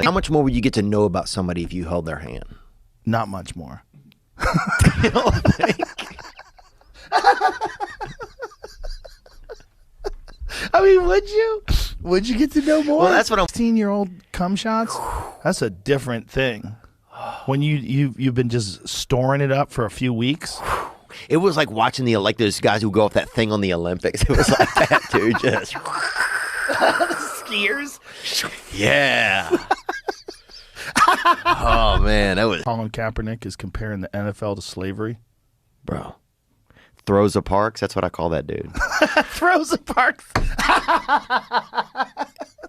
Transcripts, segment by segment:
How much more would you get to know about somebody if you held their hand? Not much more. You don't think? I mean, would you? Would you get to know more? Well, that's what I'm. 16-year-old cum shots. That's a different thing. When you've been just storing it up for a few weeks. It was like watching like those guys who go off that thing on the Olympics. It was like that, dude. Just skiers. Yeah. Oh man, that was. Colin Kaepernick is comparing the NFL to slavery. Bro. Throws a Parks. That's what I call that dude. Throws a Parks.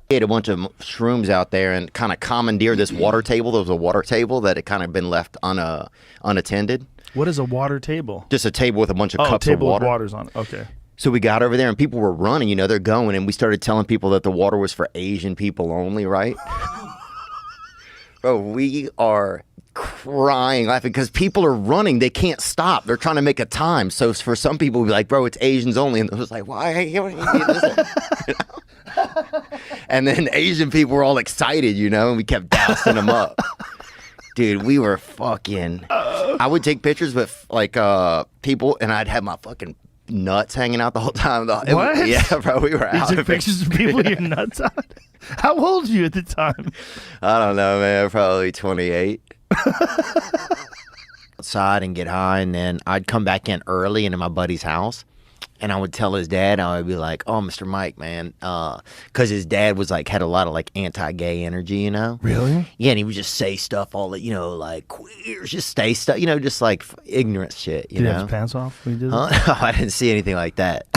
He had a bunch of shrooms out there and kind of commandeered this water table. There was a water table that had kind of been left unattended. What is a water table? Just a table with a bunch of cups of of water. With waters on it. Okay. So we got over there and people were running, they're going, and we started telling people that the water was for Asian people only, right? Bro, we are crying, laughing, because people are running. They can't stop. They're trying to make a time. So for some people, we'd be like, bro, it's Asians only. And it was like, why? And then Asian people were all excited, and we kept dousing them up. Dude, we were fucking... I would take pictures with, people, and I'd have my fucking nuts hanging out the whole time. What? Yeah, bro, we were out. You took pictures of people with your nuts out? How old were you at the time? I don't know, man. Probably 28. Outside and get high, and then I'd come back in early into my buddy's house, and I would tell his dad, I would be like, "Oh, Mr. Mike, man," because his dad was had a lot of anti-gay energy, Really? Yeah, and he would just say stuff all that, like queers, just say stuff, just like ignorant shit, Did he have his pants off when he did that? I didn't see anything like that.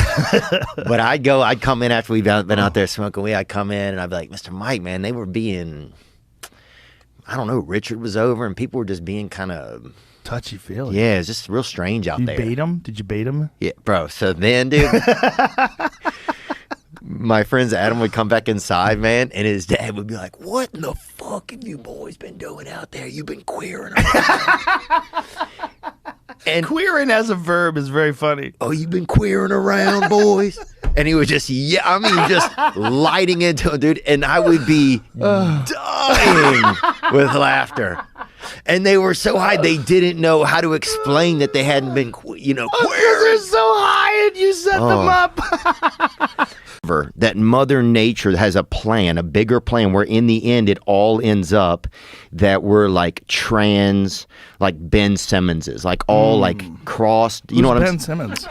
But I'd come in after we'd been out there smoking weed. I'd come in and I'd be like, "Mr. Mike, man, they were being." I don't know, Richard was over and people were just being kind of... touchy-feely. Yeah, it's just real strange out there. You bait him? Did you bait him? Yeah, bro. So then, dude, my friends Adam would come back inside, man, and his dad would be like, what in the fuck have you boys been doing out there? You've been queering around. And queering as a verb is very funny. Oh, you've been queering around, boys? And he would just, just lighting into it, dude. And I would be dying with laughter. And they were so high, they didn't know how to explain that they hadn't been, queering. They're so high and you set them up. That Mother Nature has a plan, a bigger plan, where in the end it all ends up that we're like trans, like Ben Simmons's, like all like crossed. You know what Ben Simmons?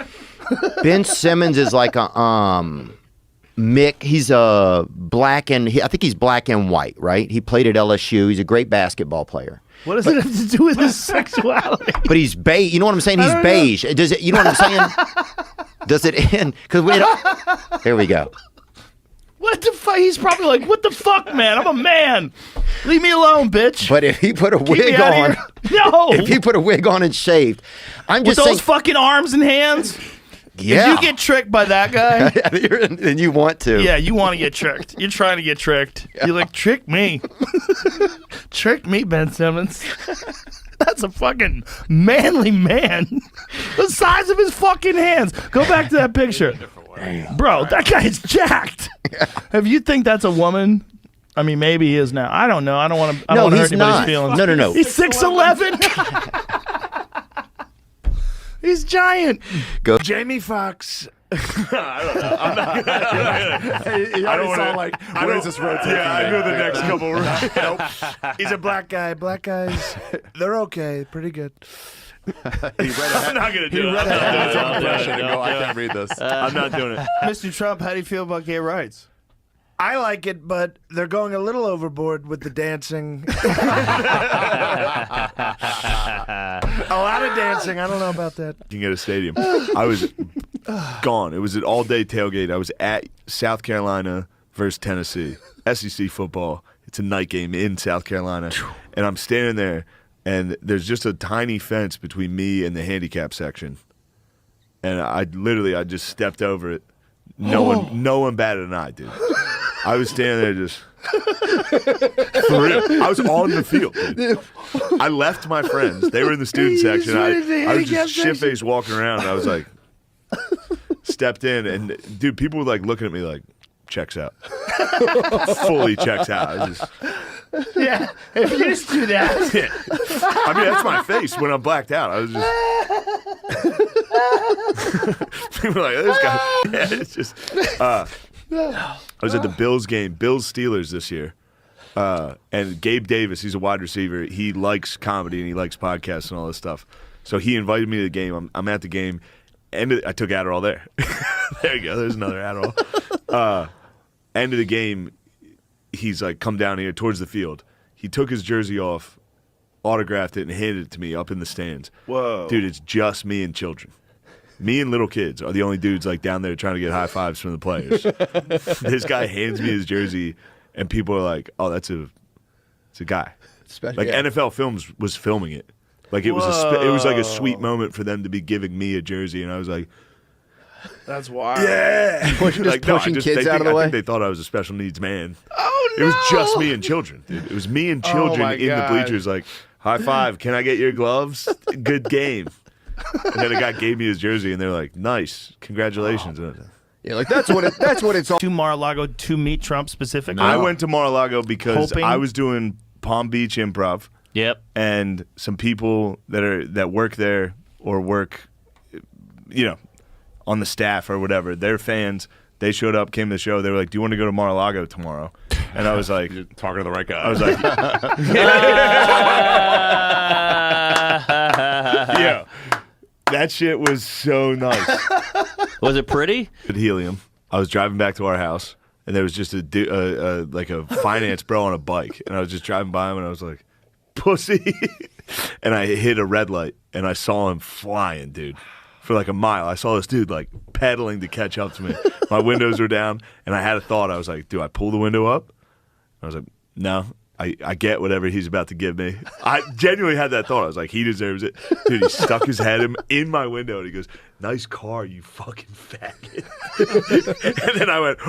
Ben Simmons is like a Mick. He's a black and I think he's black and white, right? He played at LSU. He's a great basketball player. What does it have to do with his sexuality? But he's beige. You know what I'm saying? He's beige. Does it? You know what I'm saying? Does it end? Because there we go. What the fuck? He's probably like, what the fuck, man? I'm a man. Leave me alone, bitch. But if he put a wig on, no. If he put a wig on and shaved, I'm just with saying, those fucking arms and hands. Yeah. If you get tricked by that guy, then you want to. Yeah, you want to get tricked. You're trying to get tricked. Yeah. You're like, trick me. Trick me, Ben Simmons. That's a fucking manly man. The size of his fucking hands. Go back to that picture. Bro, that guy's jacked. Yeah. If you think that's a woman, I mean, maybe he is now. I don't know. I don't want to hurt anybody's feelings. No. He's 6'11". He's giant. Go. Jamie Foxx. I don't know. I'm not gonna. I don't saw like, where's this road taking? Yeah, I knew the next couple. Nope. He's a black guy. Black guys, they're okay. Pretty good. I'm not gonna do it. I can't read this. I'm not doing it. Mr. Trump, how do you feel about gay rights? I like it, but they're going a little overboard with the dancing. A lot of dancing. I don't know about that. You can get a stadium. I was gone. It was an all-day tailgate. I was at South Carolina versus Tennessee. SEC football. It's a night game in South Carolina. And I'm standing there, and there's just a tiny fence between me and the handicap section. And I just stepped over it. No one batted an eye, dude. I was standing there just for real. I was on the field, dude. I left my friends. They were in the student section. I was just shit-faced walking around. And I was like, stepped in, and dude, people were like looking at me like, checks out. Fully checks out. Yeah, if you just do that. Yeah. I mean, that's my face when I'm blacked out. I was just people are like, this guy. Yeah, it's just. I was at the Bills game, Bills Steelers this year, and Gabe Davis, he's a wide receiver. He likes comedy and he likes podcasts and all this stuff. So he invited me to the game. I'm at the game, and I took Adderall there. There you go. There's another Adderall. End of the game, he's like, come down here towards the field. He took his jersey off, autographed it, and handed it to me up in the stands. Whoa. Dude, it's just me and children. Me and little kids are the only dudes like down there trying to get high fives from the players. This guy hands me his jersey, and people are like, "Oh, it's a guy." Special, like NFL Films was filming it. Like it was it was like a sweet moment for them to be giving me a jersey, and I was like, That's wild. "Yeah!" Pushing kids out of the I way. think they thought I was a special needs man. Oh no! It was just me and children, dude. It was me and children my in the God. bleachers, like, high five. Can I get your gloves? Good game. And then a guy gave me his jersey, and they're like, "Nice, congratulations." Yeah, like that's what it's all. To Mar-a-Lago to meet Trump specifically. I went to Mar-a-Lago because Hoping- I was doing Palm Beach Improv, Yep. and some people that work there or work, on the staff or whatever, they're fans. They showed up, came to the show. They were like, "Do you want to go to Mar-a-Lago tomorrow?" And I was like, You're talking to the right guy. I was like, "Yeah, that shit was so nice." Was it pretty? At Helium, I was driving back to our house, and there was just like a finance bro on a bike, and I was just driving by him, and I was like, "Pussy," and I hit a red light, and I saw him flying, dude, for like a mile. I saw this dude like pedaling to catch up to me. My windows were down, and I had a thought. I was like, "Do I pull the window up?" I was like, "No." I get whatever he's about to give me. I genuinely had that thought. I was like, he deserves it. Dude, he stuck his head in my window, and he goes, "Nice car, you fucking faggot." And then I went,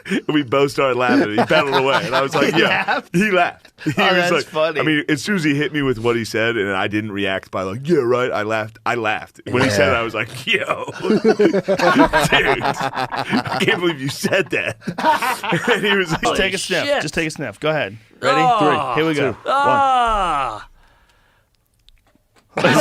and we both started laughing. He pedaled away, and I was like, "Yeah." He laughed. He was that's like, funny. I mean, as soon as he hit me with what he said, and I didn't react by like, "Yeah, right," I laughed. When he said it, I was like, "Yo, dude, I can't believe you said that." And he was like, Just take a sniff. shit. Just take a sniff. Go ahead. Ready? Oh. 3. Here we go. Ah! Then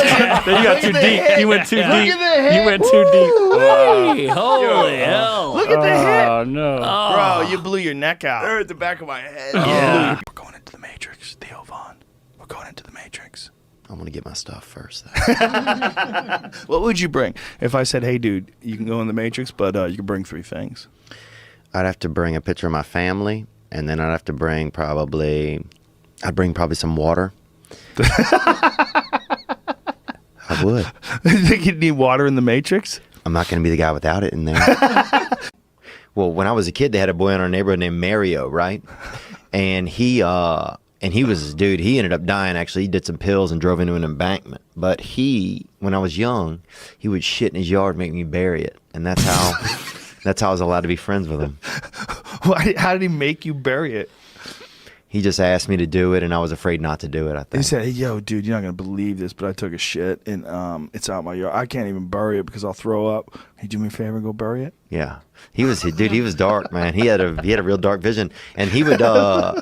you got too deep. You went too deep. You went too deep. Hey, holy hell. Look at the hit. Oh no. Bro, you blew your neck out. hurt the back of my head. Yeah. We're going into the Matrix, Theo Vaughn. We're going into the Matrix. I'm gonna get my stuff first. Though. What would you bring? If I said, "Hey, dude, you can go in the Matrix, but you can bring 3 things." I'd have to bring a picture of my family, and then I'd have to bring probably some water. I would. You think you'd need water in the Matrix? I'm not going to be the guy without it in there. Well, when I was a kid, they had a boy in our neighborhood named Mario, right? And he was, dude, he ended up dying, actually. He did some pills and drove into an embankment. But when I was young, he would shit in his yard and make me bury it. And that's how I was allowed to be friends with him. How did he make you bury it? He just asked me to do it, and I was afraid not to do it, I He think. said, "Hey, yo, dude, you're not going to believe this, but I took a shit, and it's out my yard. I can't even bury it because I'll throw up. Hey, do me a favor and go bury it?" Yeah, he was dark, man. He had a real dark vision, and he would. I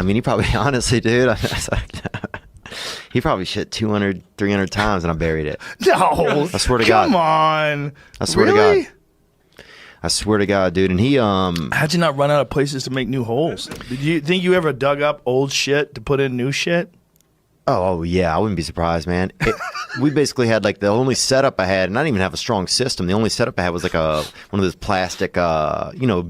mean, he probably honestly, dude. He probably shit 200, 300 times, and I buried it. No. I swear to Come God. on. I swear Really? to God. I swear to God, dude. And he How'd you not run out of places to make new holes? Did you think you ever dug up old shit to put in new shit? Oh yeah, I wouldn't be surprised, man. We basically had like the only setup I had, and I didn't even have a strong system. The only setup I had was like one of those plastic,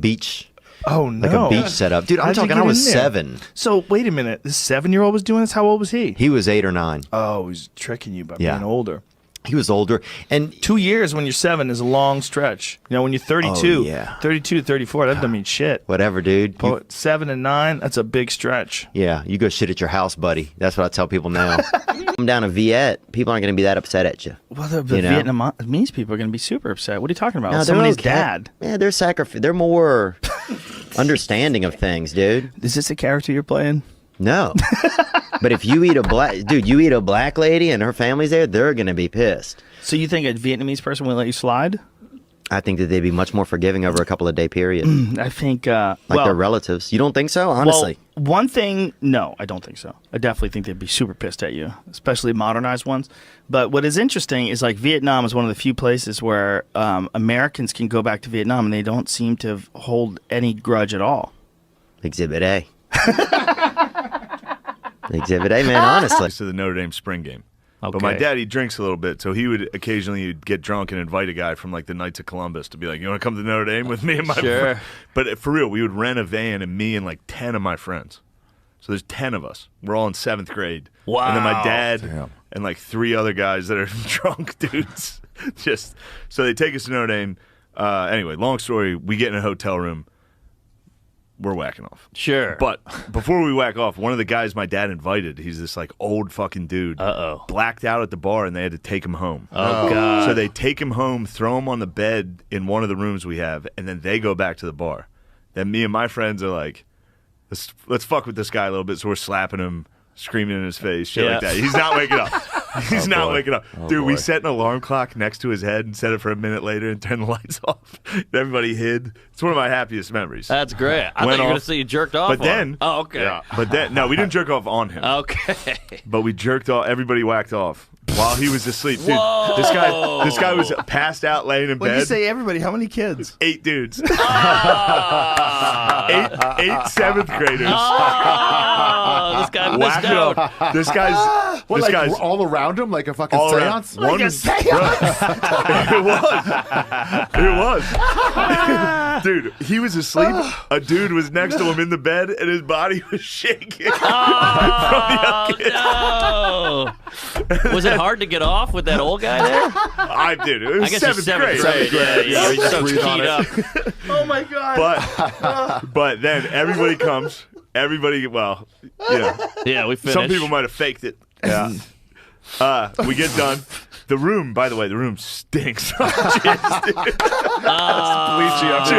beach. Oh no. Like a beach setup. Dude, I'm How'd you talking get I was in there? 7. So wait a minute. This 7-year-old was doing this? How old was he? He was 8 or 9. Oh, he's tricking you by Yeah. being older. He was older. And 2 years when you're 7 is a long stretch. You know, when you're 32, Oh, yeah. 32, 34, that doesn't mean shit. whatever, dude. You- 7 and 9, that's a big stretch. yeah, you go shit at your house, buddy. That's what I tell people now. I'm down to Viet. People aren't going to be that upset at you. Well, the You know? Vietnamese people are going to be super upset. What are you talking about? No, they're Somebody's okay. dad. Yeah, they're more understanding of things, dude. Is this a character you're playing? No. But if you eat a black lady and her family's there, they're going to be pissed. So you think a Vietnamese person will let you slide? I think that they'd be much more forgiving over a couple of day period. I think, Like their relatives. You don't think so? Honestly. One thing, no, I don't think so. I definitely think they'd be super pissed at you, especially modernized ones. But what is interesting is like Vietnam is one of the few places where Americans can go back to Vietnam and they don't seem to hold any grudge at all. Exhibit A. Exhibit A, man, honestly. To the Notre Dame spring game. Okay. But my dad, he drinks a little bit, so he would occasionally get drunk and invite a guy from like the Knights of Columbus to be like, "You want to come to Notre Dame with me and my friend?" But for real, we would rent a van and me and like 10 of my friends. So there's 10 of us. We're all in 7th grade. Wow. And then my dad and like 3 other guys that are drunk dudes. Just so they take us to Notre Dame. Anyway, long story. We get in a hotel room. We're whacking off. Sure. But before we whack off, one of the guys my dad invited, he's this like old fucking dude. Blacked out at the bar and they had to take him home. Oh, God. So they take him home, throw him on the bed in one of the rooms we have, and then they go back to the bar. Then me and my friends are like, let's fuck with this guy a little bit. So we're slapping him, screaming in his face, shit like that. He's not waking up. He's not waking up. Dude, we set an alarm clock next to his head and set it for a minute later and turned the lights off. And everybody hid. It's one of my happiest memories. That's great. I thought you were going to say you jerked off But on then, him. Oh, okay. Yeah, but then, no, we didn't jerk off on him. Okay. But we jerked off. Everybody whacked off while he was asleep. Dude, this guy was passed out laying in When bed. you say everybody, how many kids? 8 dudes. Oh, eight 7th graders. oh, this guy missed Whacked out. up. This guy's. What, this like guy's all around him, like a fucking all around. seance? One is, it was. Dude, he was asleep. A dude was next to him in the bed, and his body was shaking. Oh, no. Was it hard to get off with that old guy there? I did. It was I guess you're 7th grade. 7th grade. Yeah, you're so Breathe on keyed it. up. Oh my God. But then everybody comes. Everybody, well, you know, Yeah, we finished. some people might have faked it. Yeah. We get done. The room, by the way, the room stinks. Jizz, dude.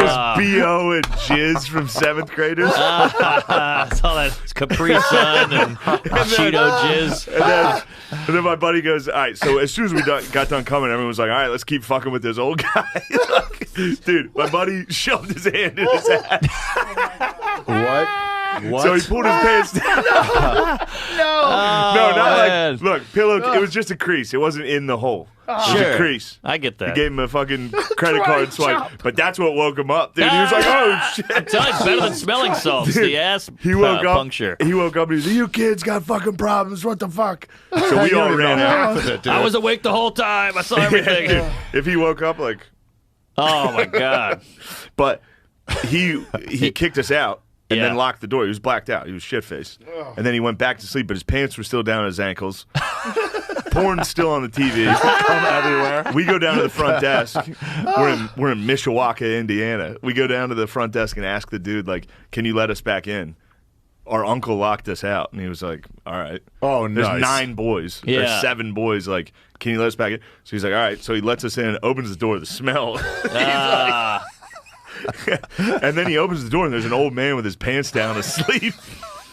Just BO and jizz from 7th graders. I saw that Capri Sun and Cheeto jizz. And then my buddy goes, all right, so as soon as we got done coming, everyone was like, all right, let's keep fucking with this old guy. Dude, my buddy shoved his hand in his ass. What? So he pulled his pants down. No, not man. like, look, pillow, it was just a crease. It wasn't in the hole. It was Sure. a crease. I get He that. gave him a fucking credit card swipe. But that's what woke him up, dude. He was like, oh, shit. I'm telling you, it's better than smelling salts. The ass He woke up. puncture. He woke up and he's like, you kids got fucking problems. What the fuck? So we all ran out. I was awake the whole time. I saw everything. Dude, if he woke up, like, Oh, my God. but he kicked us out. And Yeah. then locked the door. He was blacked out. He was shit-faced. And then he went back to sleep, but his pants were still down at his ankles. Porn's still on the TV. Everywhere. We go down to the front desk. We're in Mishawaka, Indiana. We go down to the front desk and ask the dude, like, can you let us back in? Our uncle locked us out. And he was like, all right. Oh, There's nice. 9 boys. Yeah. There's 7 boys. Like, can you let us back in? So he's like, all right. So he lets us in, opens the door. The smell. And then he opens the door and there's an old man with his pants down asleep.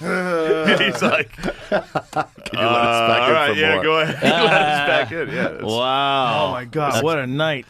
And he's like, Can you let us back all in right, for yeah, more? go ahead. Let us back in. Yeah, Wow. Oh my God. What a night.